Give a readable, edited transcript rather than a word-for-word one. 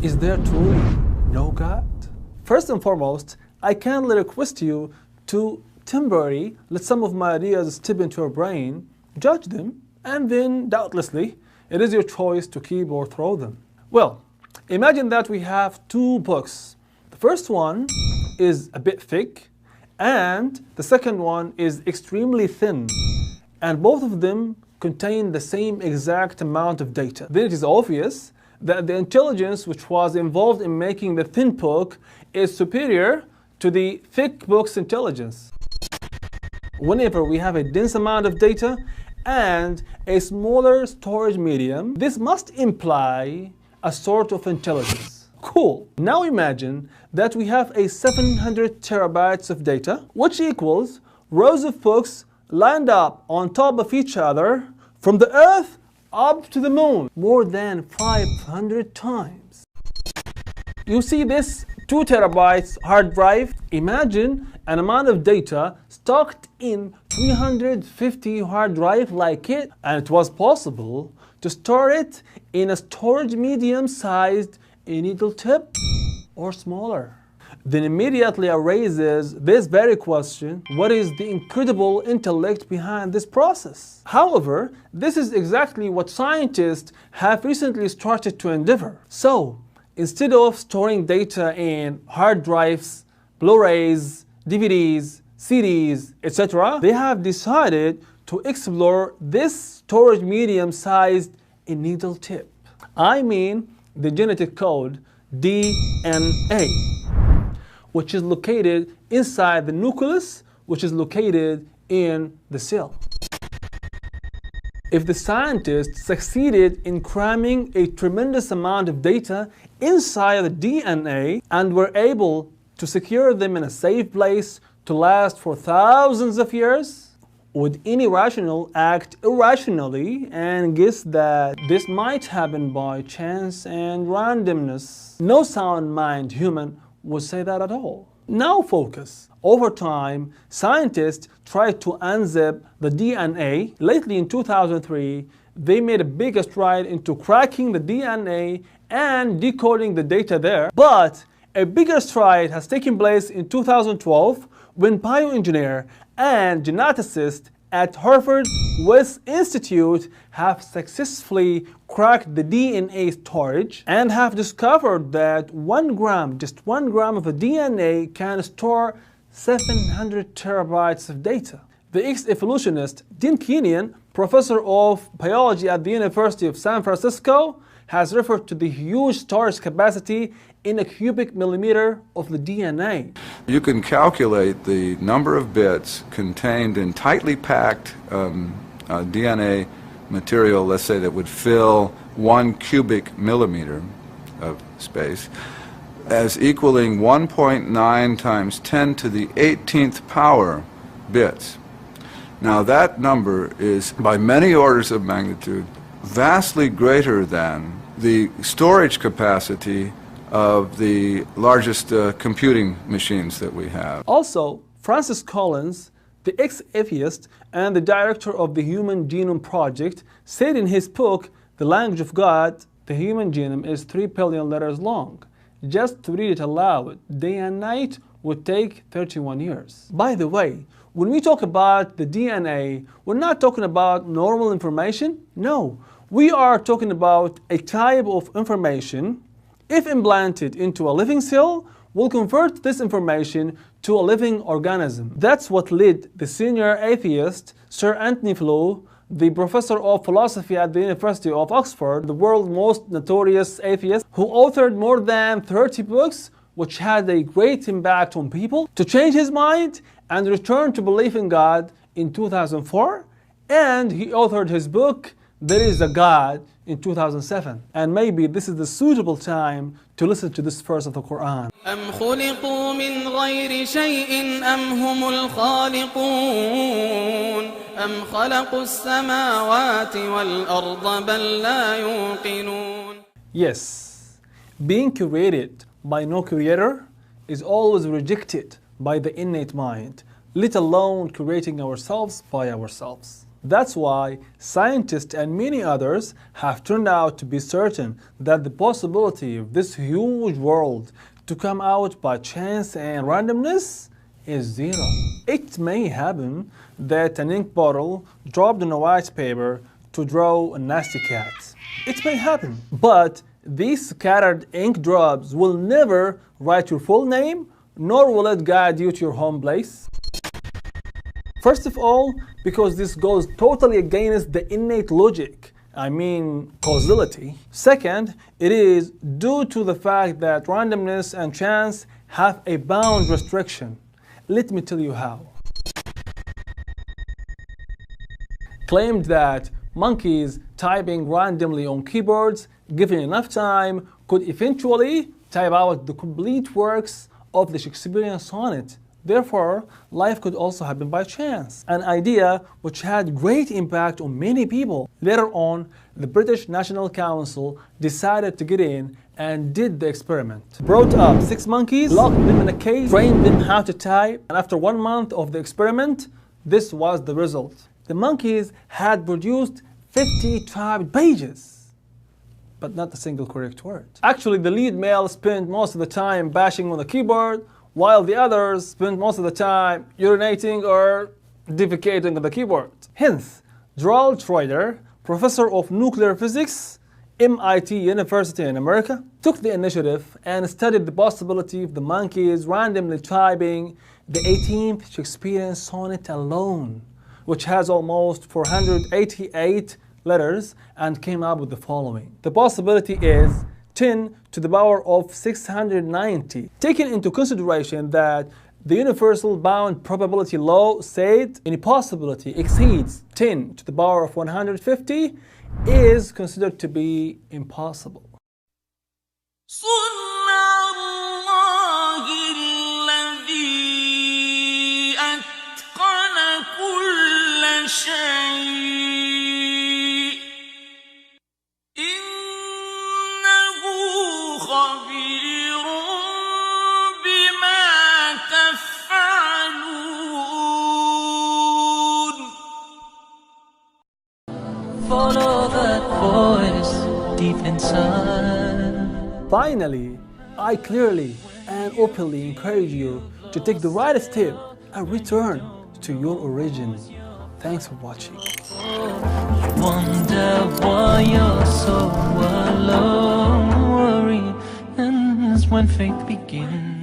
Is there truly no God? First and foremost, I kindly request you to temporarily let some of my ideas step into your brain, judge them, and then doubtlessly it is your choice to keep or throw them. Well, imagine that we have two books. The first one is a bit thick and the second one is extremely thin, and both of them contain the same exact amount of data. Then it is obvious that the intelligence which was involved in making the thin book is superior to the thick book's intelligence. Whenever we have a dense amount of data and a smaller storage medium, this must imply a sort of intelligence. Cool. Now imagine that we have a 700 terabytes of data, which equals rows of books lined up on top of each other from the Earth up to the moon, more than 500 times. You see this 2 terabytes hard drive? Imagine an amount of data stocked in 350 hard drive like it, and it was possible to store it in a storage medium sized needle tip or smaller. Then immediately arises this very question: what is the incredible intellect behind this process? However, this is exactly what scientists have recently started to endeavor. So, instead of storing data in hard drives, Blu-rays, DVDs, CDs, etc., they have decided to explore this storage medium sized needle tip. I mean the genetic code, DNA, which is located inside the nucleus, which is located in the cell. If the scientists succeeded in cramming a tremendous amount of data inside the DNA and were able to secure them in a safe place to last for thousands of years, would any rational act irrationally and guess that this might happen by chance and randomness? No sound mind human would say that at all. Now focus. Over time, scientists tried to unzip the DNA. Lately in 2003, they made a big stride into cracking the DNA and decoding the data there. But a bigger stride has taken place in 2012 when bioengineer and geneticist at Harvard West Institute have successfully cracked the DNA storage and have discovered that 1 gram, just 1 gram of a DNA can store 700 terabytes of data. The ex-evolutionist Dean Kenyon, professor of biology at the University of San Francisco, has referred to the huge storage capacity in a cubic millimeter of the DNA. You can calculate the number of bits contained in tightly packed DNA material, let's say that would fill 1 cubic millimeter of space, as equaling 1.9 times 10 to the 18th power bits. Now that number is by many orders of magnitude vastly greater than the storage capacity of the largest computing machines that we have. Also, Francis Collins, the ex-atheist and the director of the Human Genome Project, said in his book, The Language of God, the human genome is 3 billion letters long. Just to read it aloud, day and night, would take 31 years. By the way, when we talk about the DNA, we're not talking about normal information. No, we are talking about a type of information, if implanted into a living cell, will convert this information to a living organism. That's what led the senior atheist, Sir Anthony Flew, the professor of philosophy at the University of Oxford, the world's most notorious atheist, who authored more than 30 books which had a great impact on people, to change his mind and return to belief in God in 2004. And he authored his book, There is a God, in 2007. And maybe this is the suitable time to listen to this verse of the Quran. أم خلقوا من غير شيء أم هم الخالقون أم خلقوا السماوات والأرض بل لا يوقنون. Yes, being created by no creator is always rejected by the innate mind, let alone creating ourselves by ourselves. That's why scientists and many others have turned out to be certain that the possibility of this huge world to come out by chance and randomness is zero. It may happen that an ink bottle dropped on a white paper to draw a nasty cat. It may happen, but these scattered ink drops will never write your full name, nor will it guide you to your home place. First of all, because this goes totally against the innate logic, I mean causality. Second, it is due to the fact that randomness and chance have a bound restriction. Let me tell you how. Claimed that monkeys typing randomly on keyboards, given enough time, could eventually type out the complete works of the Shakespearean sonnet. Therefore, life could also happen by chance, an idea which had great impact on many people. Later on, the British National Council decided to get in and did the experiment. Brought up 6 monkeys, locked them in a cage, trained them how to type, and after 1 month of the experiment, this was the result. The monkeys had produced 50 typed pages, but not a single correct word. Actually, the lead male spent most of the time bashing on the keyboard, while the others spent most of the time urinating or defecating on the keyboard. Hence, Gerald Schroeder, professor of nuclear physics, MIT University in America, took the initiative and studied the possibility of the monkeys randomly typing the 18th Shakespearean sonnet alone, which has almost 488 letters, and came up with the following. The possibility is 10 to the power of 690. Taking into consideration that the universal bound probability law said any possibility exceeds 10 to the power of 150 is considered to be impossible. Follow that voice deep inside. Finally, I clearly and openly encourage you to take the right step and return to your origin. Thanks for watching. Wonder why you're so alone, worried, and when faith begins.